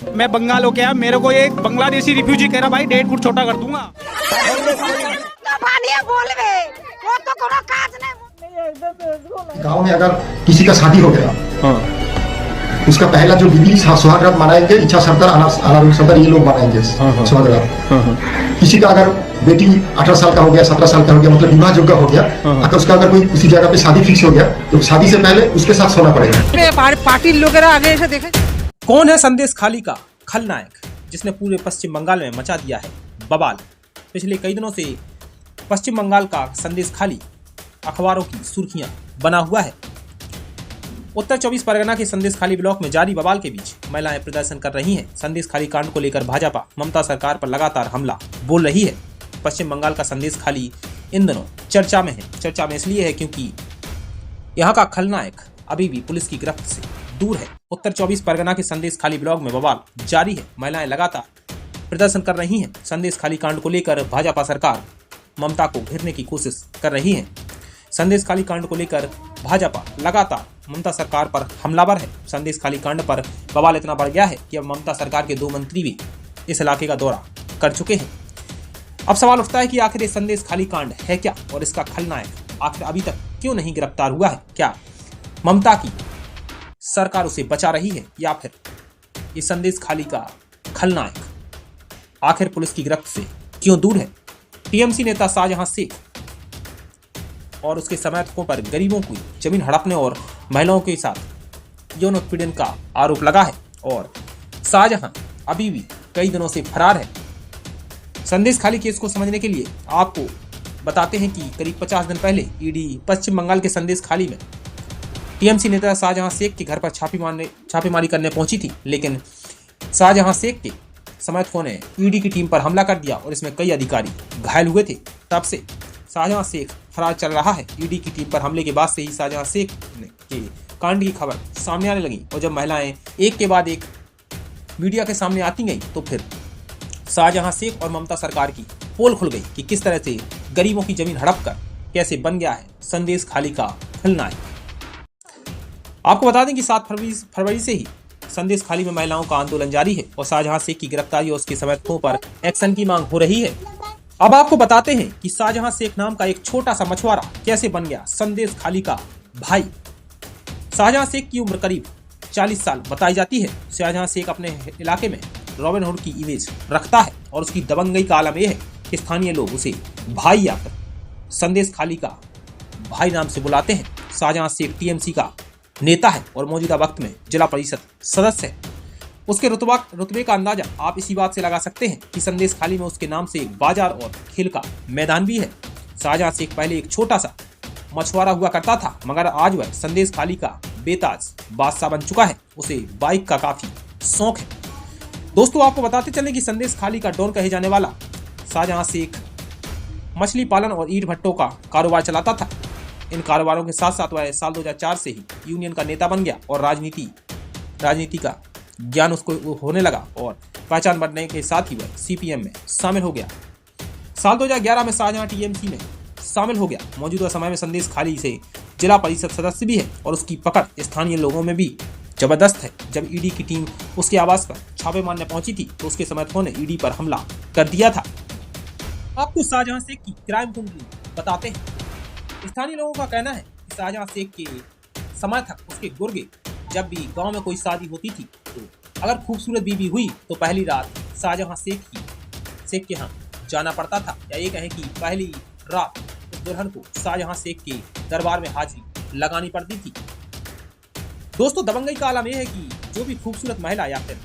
मैं बंगाल हो गया, मेरे को एक बांग्लादेशी रिफ्यूजी कह रहा भाई 1.5 फुट छोटा कर दूंगा। गांव में अगर किसी का शादी हो गया, उसका पहला जो विधि सुहागरात मनाएंगे, इच्छा सदर ये लोग मनाएंगे सुहागरात। किसी का अगर बेटी 18 साल का हो गया, 17 साल का हो गया, मतलब विवाह योग्य हो गया, अगर उसका अगर कोई किसी जगह पे शादी फिक्स हो गया, तो शादी से पहले उसके साथ सोना पड़ेगा। पार्टी लोग आगे ऐसे देखे। कौन है संदेश खाली का खलनायक, जिसने पूरे पश्चिम बंगाल में मचा दिया है बवाल। पिछले कई दिनों से पश्चिम बंगाल का संदेश खाली अखबारों की सुर्खियां बना हुआ है। उत्तर 24 परगना के संदेश खाली ब्लॉक में जारी बवाल के बीच महिलाएं प्रदर्शन कर रही हैं। संदेश खाली कांड को लेकर भाजपा ममता सरकार पर लगातार हमला बोल रही है। पश्चिम बंगाल का संदेश खाली इन दिनों चर्चा में है। चर्चा में इसलिए है क्योंकि यहाँ का खलनायक अभी भी पुलिस की गिरफ्त से दूर है। उत्तर 24 परगना के संदेश खाली ब्लॉक में बवाल जारी है। महिलाएं लगातार प्रदर्शन कर रही हैं। संदेश खाली कांड को लेकर भाजपा सरकार ममता को घेरने की कोशिश कर रही है। संदेश खाली कांड को लेकर भाजपा लगातार ममता सरकार पर हमलावर है। संदेश खाली कांड पर बवाल इतना बढ़ गया है कि अब ममता सरकार के 2 मंत्री भी इस इलाके का दौरा कर चुके हैं। अब सवाल उठता है कि आखिर ये संदेश खाली कांड है क्या, और इसका खलनायक आखिर अभी तक क्यों नहीं गिरफ्तार हुआ है। क्या ममता की सरकार उसे बचा रही है, या फिर इस संदेश खाली का खलनायक आखिर पुलिस की गिरफ्त से क्यों दूर है। टीएमसी नेता शाहजहां शेख और उसके समर्थकों पर गरीबों की जमीन हड़पने और महिलाओं के साथ यौन उत्पीड़न का आरोप लगा है, और शाहजहां अभी भी कई दिनों से फरार है। संदेश खाली केस को समझने के लिए आपको बताते हैं कि करीब 50 दिन पहले ईडी पश्चिम बंगाल के संदेश खाली में टीएमसी नेता शाहजहां शेख के घर पर छापेमारी करने पहुंची थी, लेकिन शाहजहां शेख के समर्थकों ने ईडी की टीम पर हमला कर दिया और इसमें कई अधिकारी घायल हुए थे। तब से शाहजहां शेख फरार चल रहा है। ईडी की टीम पर हमले के बाद से ही शाहजहां शेख के कांड की खबर सामने आने लगी, और जब महिलाएं एक के बाद एक मीडिया के सामने आती गई तो फिर शाहजहां शेख और ममता सरकार की पोल खुल गई कि किस तरह से गरीबों की जमीन हड़प कर कैसे बन गया है संदेश खाली का खलनायक। आपको बता दें कि 7 फरवरी से ही संदेश खाली में महिलाओं का आंदोलन जारी है और शाहजहां शेख की गिरफ्तारी और उसके समर्थकों पर एक्शन की मांग हो रही है। अब आपको बताते हैं कि शाहजहां शेख नाम का एक छोटा सा मछुआरा कैसे बन गया संदेश खाली का भाई। शाहजहां शेख की उम्र करीब 40 साल बताई जाती है। शाहजहां शेख अपने इलाके में रॉबिन हुड की इमेज रखता है और उसकी दबंगई का आलम यह है कि स्थानीय लोग उसे भाई आकर संदेश खाली का भाई नाम से बुलाते हैं। शाहजहां शेख टीएमसी का नेता है और मौजूदा वक्त में जिला परिषद सदस्य है। उसके रुतबे का अंदाजा आप इसी बात से लगा सकते हैं कि संदेश खाली में उसके नाम से एक बाजार और खेल का मैदान भी है। शाहजहां शेख पहले एक छोटा सा मछुआरा हुआ करता था, मगर आज वह संदेश खाली का बेताज बादशाह बन चुका है। उसे बाइक का काफी शौक है। दोस्तों, आपको बताते चलें कि संदेश खाली का डॉन कहे जाने वाला शाहजहां शेख मछली पालन और ईंट भट्टों का कारोबार चलाता था। इन कारोबारों के साथ साथ वह साल 2004 से ही यूनियन का नेता बन गया और राजनीति का ज्ञान उसको होने लगा, और पहचान बनने के साथ ही वह सीपीएम में शामिल हो गया। साल 2011 में शाहजहां टीएमसी में शामिल हो गया। मौजूदा समय में संदेश खाली से जिला परिषद सदस्य भी है और उसकी पकड़ स्थानीय लोगों में भी जबरदस्त है। जब ईडी की टीम उसके आवास पर छापे मारने पहुंची थी तो उसके समर्थकों ने ईडी पर हमला कर दिया था। आपको शाहजहां शेख की क्राइम कुंडली बताते हैं। स्थानीय लोगों का कहना है कि शाहजहां शेख के समर्थक उसके गुर्गे जब भी गांव में कोई शादी होती थी तो अगर खूबसूरत बीवी हुई तो पहली रात शाहजहां शेख के यहाँ जाना पड़ता था, या ये कहें कि पहली रात उस दुल्हन को शाहजहां शेख के दरबार में हाजिरी लगानी पड़ती थी। दोस्तों, दबंगई का आलम यह है कि जो भी खूबसूरत महिला या फिर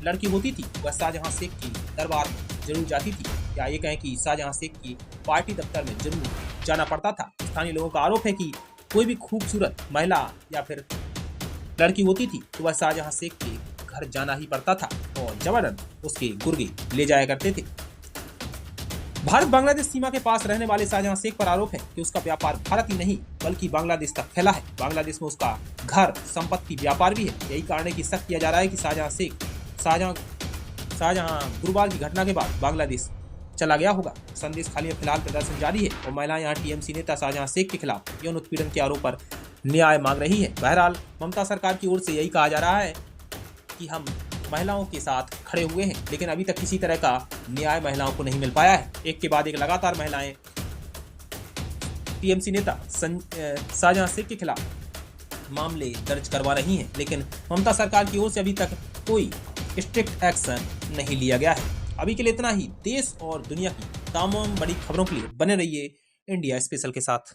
लड़की होती थी वह शाहजहां शेख के दरबार में जरूर जाती थी, या ये कहें कि शाहजहां शेख की पार्टी दफ्तर में जरूर जाना पड़ता था। स्थानीय लोगों का आरोप है कि कोई भी खूबसूरत महिला या फिर लड़की होती थी तो वह शाहजहां शेख के घर जाना ही पड़ता था और जबरन उसके गुर्गे ले जाया करते थे। भारत बांग्लादेश सीमा के पास रहने वाले शाहजहां शेख पर आरोप है कि उसका व्यापार भारत ही नहीं बल्कि बांग्लादेश तक फैला है। बांग्लादेश में उसका घर संपत्ति व्यापार भी है। यही कारण है कि शक किया जा रहा है कि शाहजहां गुरुवार की घटना के बाद बांग्लादेश चला गया होगा। संदेश खाली में फिलहाल प्रदर्शन जारी है और महिलाएं यहाँ टीएमसी नेता शाहजहां शेख के खिलाफ यौन उत्पीड़न के आरोप पर न्याय मांग रही है। बहरहाल ममता सरकार की ओर से यही कहा जा रहा है कि हम महिलाओं के साथ खड़े हुए हैं, लेकिन अभी तक किसी तरह का न्याय महिलाओं को नहीं मिल पाया है। एक के बाद एक लगातार महिलाएं टीएमसी नेता शाहजहां शेख के खिलाफ मामले दर्ज करवा रही हैं, लेकिन ममता सरकार की ओर से अभी तक कोई स्ट्रिक्ट एक्शन नहीं लिया गया है। अभी के लिए इतना ही। देश और दुनिया की तमाम बड़ी खबरों के लिए बने रहिए इंडिया स्पेशल के साथ।